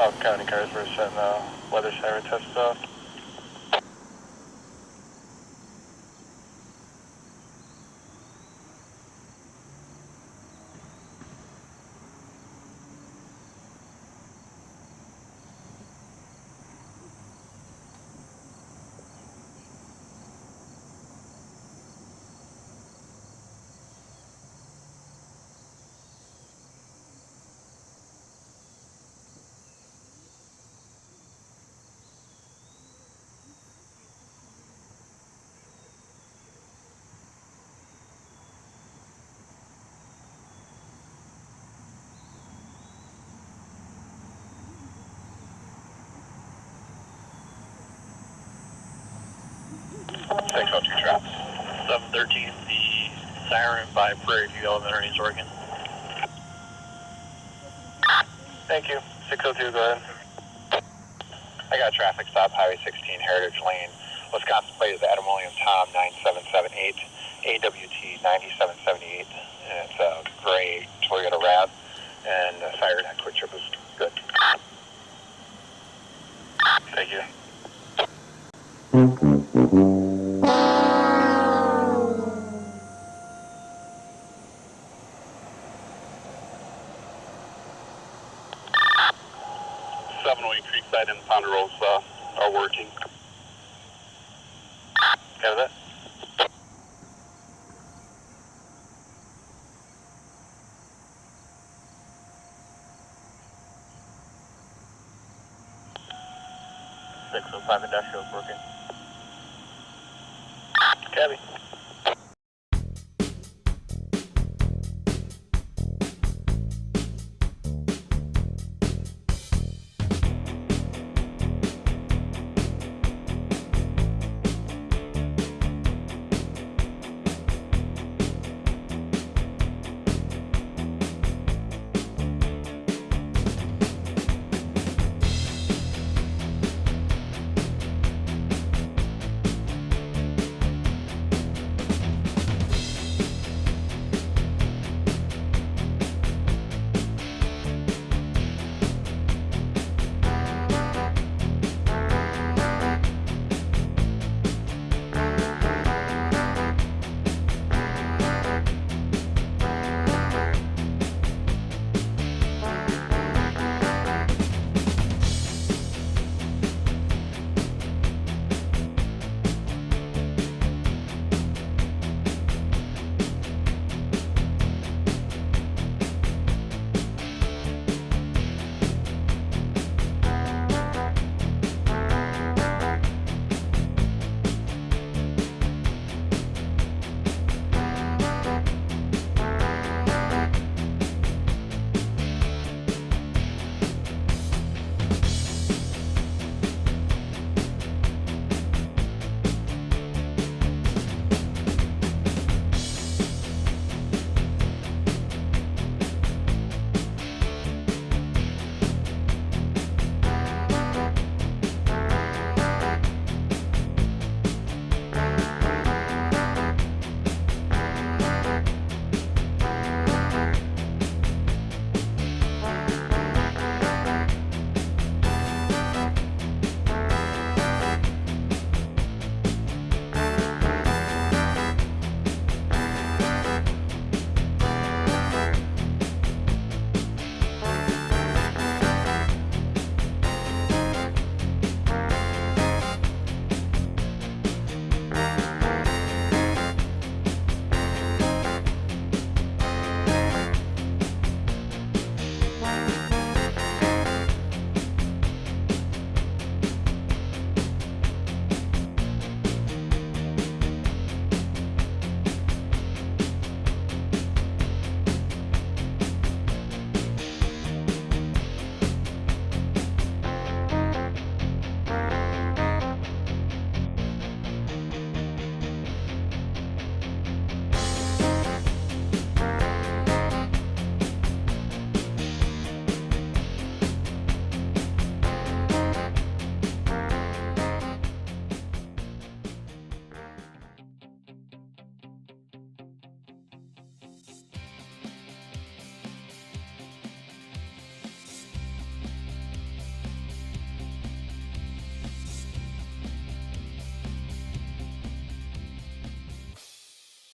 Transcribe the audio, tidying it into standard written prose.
County cars, we're setting weather siren tests off. Thanks, 02 Traps. 713, the siren by Prairie View Elementary is working. Thank you. 602, go ahead. I got a traffic stop, Highway 16, Heritage Lane. Wisconsin plate is Adam William Tom 9778, AWT 9778, and it's a gray Toyota RAV, and the siren at Quick Trip is good. Thank you. Creekside and Pounder Rolls are working. Got that? Industrial is working. Cabby.